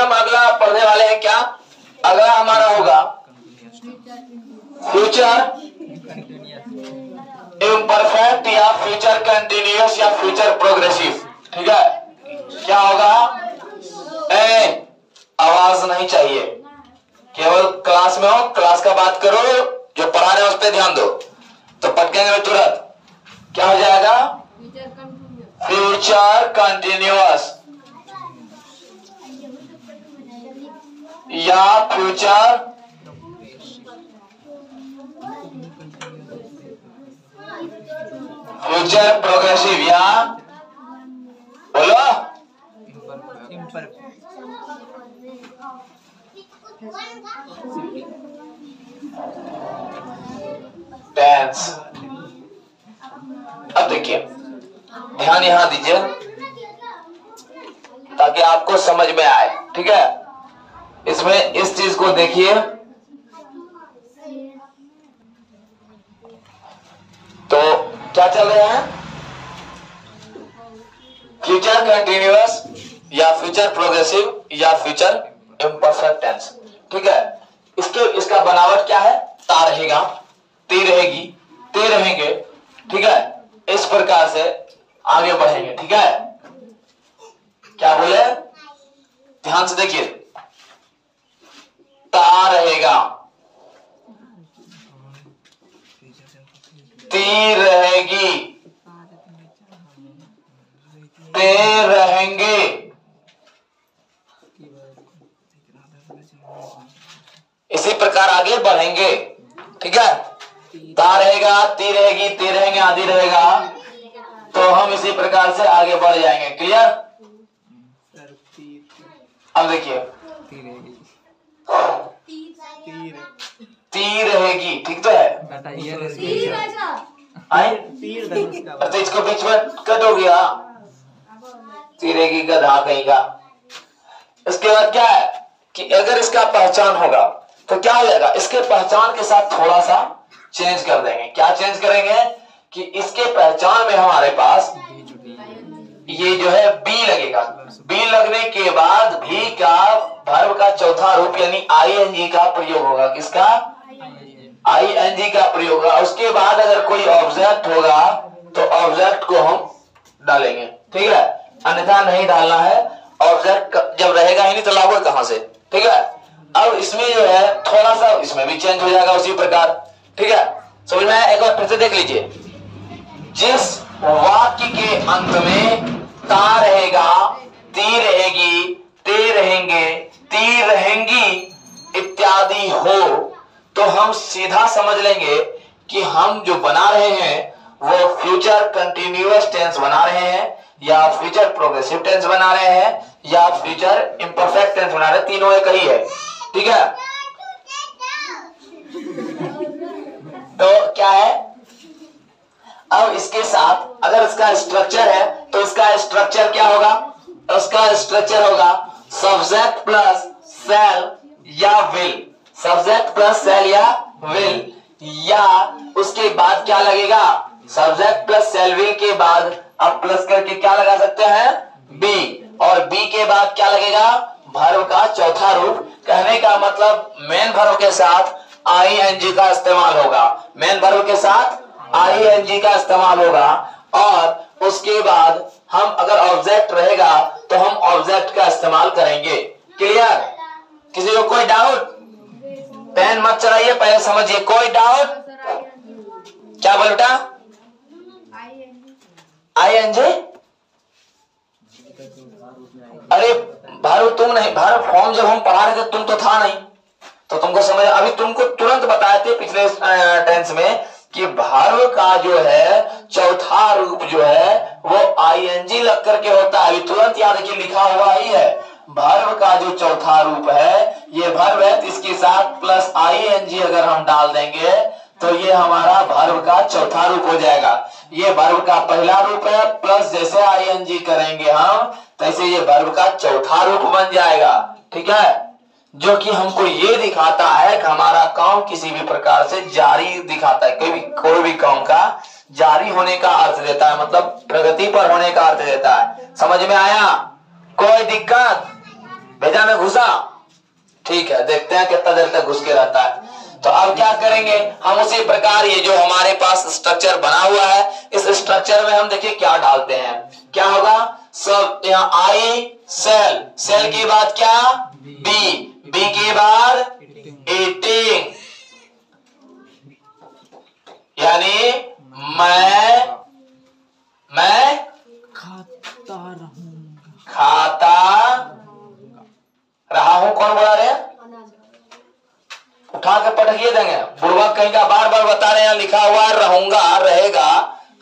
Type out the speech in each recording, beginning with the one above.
हम अगला पढ़ने वाले हैं क्या? अगला हमारा होगा फ्यूचर इम्परफेक्ट या फ्यूचर कंटिन्यूअस या फ्यूचर प्रोग्रेसिव। ठीक है, क्या होगा? आवाज नहीं चाहिए, केवल क्लास में हो, क्लास का बात करो, जो पढ़ा रहे हैं उस पर ध्यान दो, तो पटकेंगे तुरंत। क्या हो जाएगा? फ्यूचर कंटिन्यूअस या फ्यूचर प्रोग्रेसिव या बोलो टेंस। अब देखिए, ध्यान यहां दीजिए ताकि आपको समझ में आए। ठीक है, इसमें इस चीज को देखिए, तो क्या चल रहे हैं? फ्यूचर कंटिन्यूअस या फ्यूचर प्रोग्रेसिव या फ्यूचर इम्परफेक्ट टेंस। ठीक है, इसका बनावट क्या है? ता रहेगा, ती रहेगी, ते रहेंगे। ठीक है, इस प्रकार से आगे बढ़ेंगे। ठीक है, क्या बोले? ध्यान से देखिए, ता रहेगा, ती रहेगी, ते रहेंगे, इसी प्रकार आगे बढ़ेंगे। ठीक है, ता रहेगा, ती रहेगी, ते रहेंगे, आदि रहेगा, तो हम इसी प्रकार से आगे बढ़ जाएंगे। क्लियर? अब देखिए, ती रहेगी, ठीक तो है? तो इसको बीच में कट हो गया, ती रहेगी गधा कहीं का। इसके बाद क्या है कि अगर इसका पहचान होगा तो क्या हो जाएगा? इसके पहचान के साथ थोड़ा सा चेंज कर देंगे। क्या चेंज करेंगे कि इसके पहचान में हमारे पास ये जो है बी लगेगा। बी लगने के बाद भी का वर्ब का चौथा रूप यानी आईएनजी का प्रयोग होगा। किसका? आईएनजी का प्रयोग होगा। उसके बाद अगर कोई ऑब्जेक्ट होगा तो ऑब्जेक्ट को हम डालेंगे। ठीक है, अन्यथा नहीं डालना है। ऑब्जेक्ट जब रहेगा ही नहीं तो लाओगे कहां से? ठीक है, अब इसमें जो है थोड़ा सा इसमें भी चेंज हो जाएगा उसी प्रकार। ठीक है, समझ में आया? एक बार फिर से देख लीजिए, जिस वाक्य के अंत में ता रहेगा, ती रहेगी, ते रहेंगे, ती रहेंगी इत्यादि हो तो हम सीधा समझ लेंगे कि हम जो बना रहे हैं वो फ्यूचर कंटिन्यूअस टेंस बना रहे हैं या फ्यूचर प्रोग्रेसिव टेंस बना रहे हैं या फ्यूचर इम्परफेक्ट टेंस बना रहे हैं। तीनों एक ही है। ठीक है, तो क्या है? अब इसके साथ अगर इसका स्ट्रक्चर है तो इसका स्ट्रक्चर क्या होगा? उसका स्ट्रक्चर होगा सब्जेक्ट प्लस सेल या विल। सब्जेक्ट प्लस सेल या विल, या उसके बाद क्या लगेगा? सब्जेक्ट प्लस सेल विल के बाद अब प्लस करके क्या लगा सकते हैं? बी, और बी के बाद क्या लगेगा? वर्ब का चौथा रूप। कहने का मतलब मेन वर्ब के साथ आईएनजी का इस्तेमाल होगा। मेन वर्ब के साथ आईएनजी का इस्तेमाल होगा, और उसके बाद हम अगर ऑब्जेक्ट रहेगा तो हम ऑब्जेक्ट का इस्तेमाल करेंगे। क्लियर? किसी को कोई डाउट? पेन मत चलाइए, पहले समझिए। कोई डाउट? क्या बोल बेटा? आईएनजी? अरे भारु तुम नहीं, भारु फॉर्म जब हम पढ़ा रहे थे तुम तो था नहीं, तो तुमको समझ। अभी तुमको तुरंत बताए थे पिछले टेंस में कि भार्व का जो है चौथा रूप जो है वो आईएनजी लग करके होता है। अभी तुरंत याद रखिए, लिखा हुआ ही है। भार्व का जो चौथा रूप है ये भार्व है, तो इसके साथ प्लस आईएनजी अगर हम डाल देंगे तो ये हमारा भार्व का चौथा रूप हो जाएगा। ये भार्व का पहला रूप है, प्लस जैसे आईएनजी करेंगे हम तैसे ये भार्व का चौथा रूप बन जाएगा। ठीक है, जो कि हमको ये दिखाता है कि हमारा काम किसी भी प्रकार से जारी दिखाता है। कोई भी काम का जारी होने का अर्थ देता है, मतलब प्रगति पर होने का अर्थ देता है। समझ में आया? कोई दिक्कत? भेजा में घुसा, ठीक है, देखते हैं कितना देर तक घुस के रहता है। तो अब क्या करेंगे हम, उसी प्रकार ये जो हमारे पास स्ट्रक्चर बना हुआ है, इस स्ट्रक्चर में हम देखिए क्या डालते हैं, क्या होगा, सब यहाँ आई सेल, सेल के बाद क्या बी, बी के बाद ईटिंग, यानी मैं खाता रहा हूं। कौन बोला रहे हैं, उठा के पटकिए देंगे, बुढ़वा कहीं का बार बार बता रहे हैं, लिखा हुआ है रहूंगा, रहेगा,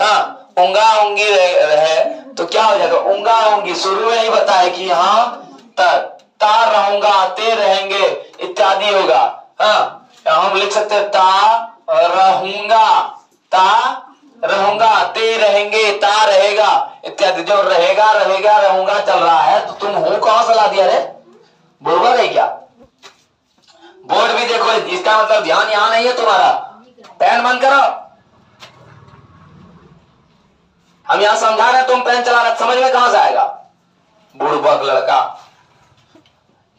हाँ, उंगा उंगी रहे तो क्या हो जाएगा, उंगा उंगी, शुरू में ही बताए कि यहाँ तक, ता रहूंगा, ते रहेंगे इत्यादि होगा, हाँ, हम लिख सकते हैं ता रहूंगा, ता रहूंगा, ते रहेंगे, ता रहेगा इत्यादि। जो रहेगा रहेगा रहूंगा चल रहा है, तो तुम हूं कहां से ला दिया रे, बुढ़वा है क्या। बोर्ड भी देखो, इसका मतलब ध्यान यहां नहीं है तुम्हारा, पेन बंद करो, हम यहां समझा रहे हैं, तुम पेन चला रहे, समझ में कहां से आएगा, बुढ़बक लड़का।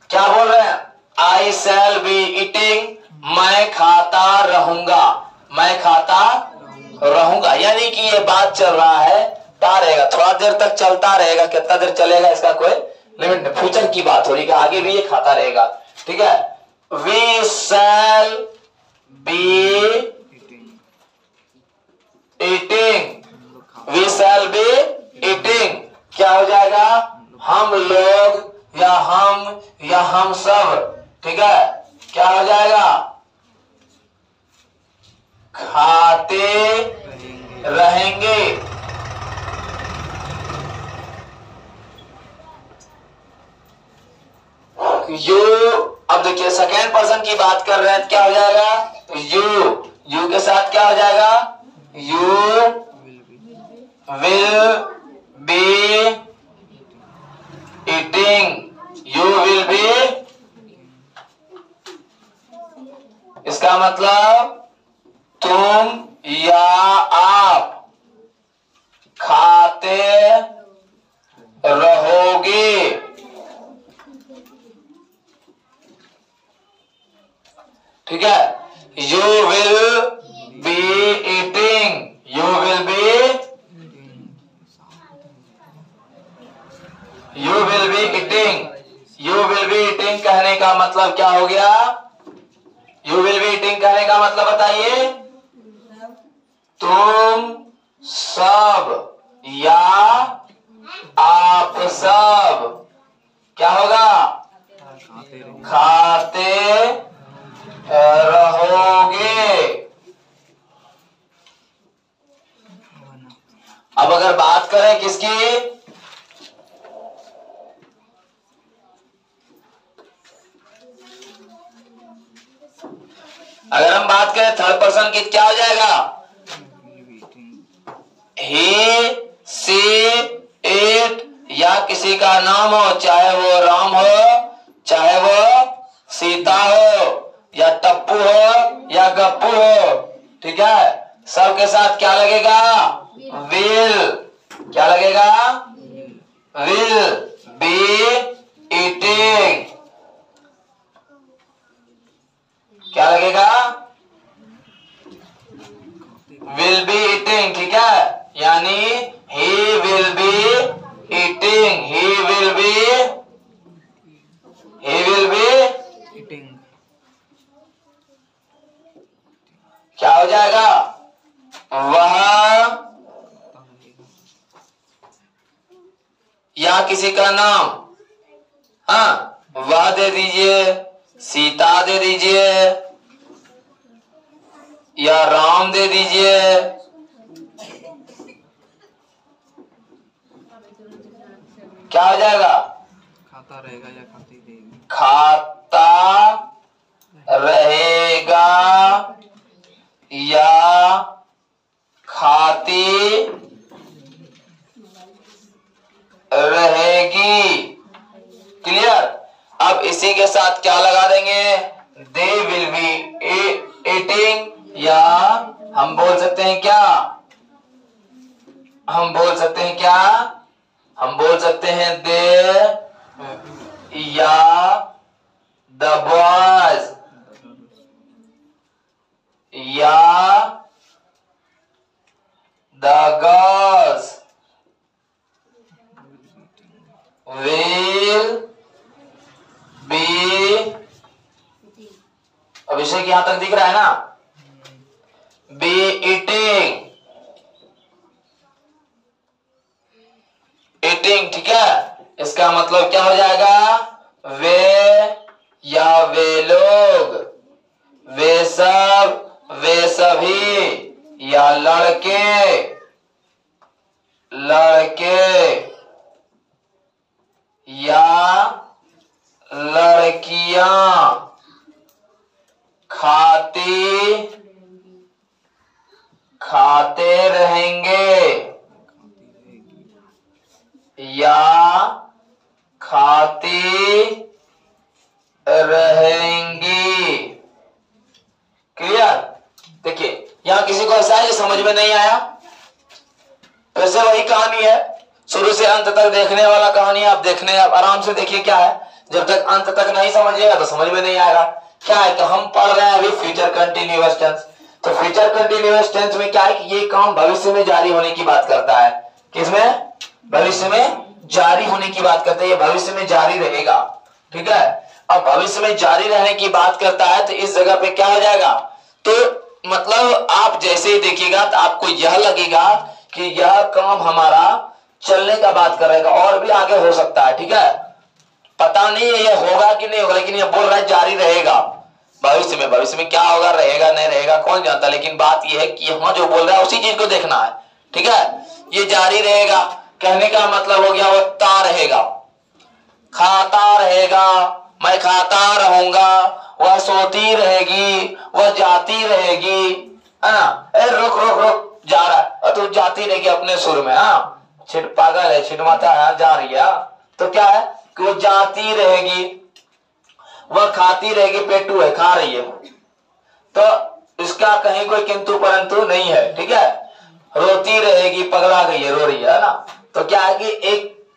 क्या बोल रहे हैं, आई शैल बी ईटिंग, मैं खाता रहूंगा, मैं खाता रहूंगा, यानी कि ये बात चल रहा है, ता रहेगा, थोड़ा देर तक चलता रहेगा, कितना देर चलेगा इसका कोई लिमिट नहीं, फ्यूचर की बात हो रही है, आगे भी ये खाता रहेगा, ठीक है। We shall be eating, we shall be eating, क्या हो जाएगा, हम लोग या हम सब, ठीक है, क्या हो जाएगा, खाते रहेंगे। यू, अब देखिए सेकेंड पर्सन की बात कर रहे हैं, क्या हो जाएगा, यू के साथ क्या हो जाएगा, you will be eating, you will be, इसका मतलब तुम या आप खाते रहोगे, ठीक है। You will be eating, you will be eating, you will be eating कहने का मतलब क्या हो गया, यू विल बी ईटिंग कहने का मतलब बताइए, तुम सब या आप सब क्या होगा, खाते रहोगे। अब अगर बात करें किसकी, अगर हम बात करें थर्ड पर्सन की, क्या हो जाएगा, ही सी इट, या किसी का नाम हो, चाहे वो राम हो, चाहे वो सीता हो, या टप्पू हो, या गप्पू हो, ठीक है, सबके साथ क्या लगेगा, विल, क्या लगेगा, विल बी ईटिंग, क्या लगेगा, विल बी ईटिंग, ठीक है, यानी he will be eating, he will be eating, क्या हो जाएगा, वह या किसी का नाम, हाँ, वह दे दीजिए, सीता दे दीजिए, या राम दे दीजिए, क्या हो जाएगा, खाता रहेगा या खाती रहेगी, खाता रहेगा या खाती रहेगी, क्लियर। अब इसी के साथ क्या लगा देंगे, दे विल बी ईटिंग, या हम बोल सकते हैं क्या, हम बोल सकते हैं क्या, हम बोल सकते हैं दे या द बॉयज या द गर्ल्स विल बी, अभिषेक यहां तक दिख रहा है ना, बी ईटिंग, ईटिंग, ठीक है। इसका मतलब क्या हो जाएगा, वे या वे लोग, वे सब, वे सभी, या लड़के, लड़के, या लड़कियां खाते रहेंगे या खाती रहेंगी। क्लियर। देखिए यहां किसी को ऐसा है जो समझ में नहीं आया, फिर से वही कहानी है, शुरू से अंत तक देखने वाला कहानी। आप देखने, आप आराम से देखिए क्या है, जब तक अंत तक नहीं समझिएगा तो समझ में नहीं आएगा। क्या है, तो हम पढ़ रहे हैं अभी फ्यूचर कंटिन्यूअस टेंस। तो फ्यूचर कंटिन्यूअस टेंस में क्या है कि ये काम भविष्य में जारी होने की बात करता है। किसमें, भविष्य में जारी होने की बात करता है, ये भविष्य में जारी रहेगा, ठीक है। अब भविष्य में जारी रहने की बात करता है तो इस जगह पे क्या हो जाएगा, तो मतलब आप जैसे ही देखिएगा तो आपको यह लगेगा कि यह काम हमारा चलने का बात करेगा, और भी आगे हो सकता है, ठीक है। पता नहीं है ये होगा कि नहीं होगा, लेकिन ये बोल रहा है जारी रहेगा भविष्य में। भविष्य में क्या होगा, रहेगा नहीं रहेगा कौन जानता, लेकिन बात ये है कि यहाँ जो बोल रहा है उसी चीज को देखना है, ठीक है। ये जारी रहेगा, कहने का मतलब हो गया वो ता रहेगा, खाता रहेगा, मैं खाता रहूंगा, वह सोती रहेगी, वह जाती रहेगी, है ना। रुक रुक रुक, जा रहा है, तू जाती रहेगी अपने सुर में, हाँ छिट पागल है, छिट माता है, जा रही है। तो क्या है कि वो जाती रहेगी, वह खाती रहेगी, पेटू है, खा रही है, तो इसका कहीं कोई किंतु परंतु नहीं है, ठीक है। रोती रहेगी, पगला गई है, रो रही है ना। तो क्या है कि एक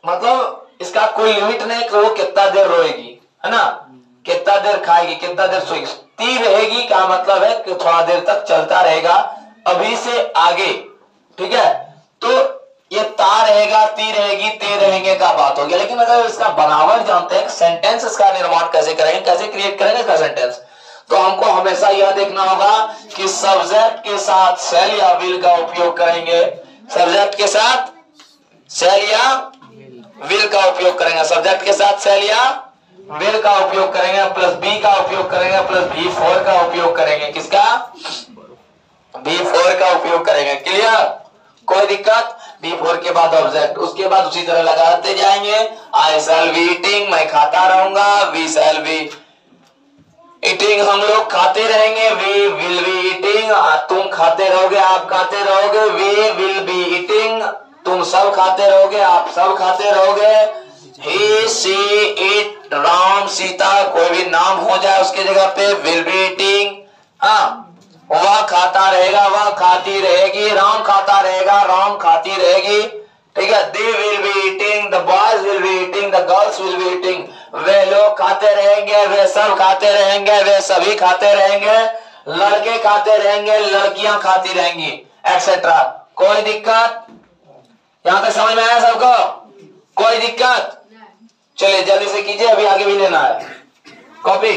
मतलब इसका कोई लिमिट नहीं कि वो कितना देर रोएगी, है ना, कितना देर खाएगी, कितना देर सोएगी। ती रहेगी का मतलब है कि थोड़ा देर तक चलता रहेगा, अभी से आगे, ठीक है। तो ये ता रहेगा, ती रहेगी, ते रहेंगे का बात हो गया। लेकिन अगर इसका बनावट जानते हैं, सेंटेंस इसका निर्माण कैसे करेंगे, कैसे क्रिएट करेंगे इसका सेंटेंस, तो हमको हमेशा यह देखना होगा कि सब्जेक्ट के साथ शैल या विल का उपयोग करेंगे। सब्जेक्ट के साथ शैल या विल का उपयोग करेंगे, सब्जेक्ट के साथ शैल या विल का उपयोग करेंगे, प्लस बी का उपयोग करेंगे, प्लस V4 का उपयोग करेंगे। किसका, V4 का उपयोग करेंगे। क्लियर, कोई दिक्कत। V4 के बाद ऑब्जेक्ट, उसके बाद उसी तरह लगाते जाएंगे। आई शैल बी ईटिंग, मैं खाता रहूंगा, वी शैल बी ईटिंग, हम लोग खाते रहेंगे, वी विल बी ईटिंग, तुम खाते रहोगे, आप खाते रहोगे, वी विल बी ईटिंग, तुम सब खाते रहोगे, आप सब खाते रहोगे। ही सी इट, राम सीता, कोई भी नाम हो जाए उसके जगह पे, विल बी ईटिंग, हाँ वह खाता रहेगा, वह खाती रहेगी, राम खाता रहेगा, राम खाती रहेगी, ठीक है। They will be eating, the boys will be eating, the girls will be eating, वे लोग खाते रहेंगे, वे सब खाते रहेंगे, वे सभी खाते रहेंगे, लड़के खाते रहेंगे, लड़कियां खाती रहेंगी, एक्सेट्रा। कोई दिक्कत, यहां तक समझ में आया सबको, कोई दिक्कत। चलिए जल्दी से कीजिए, अभी आगे भी लेना है। कॉपी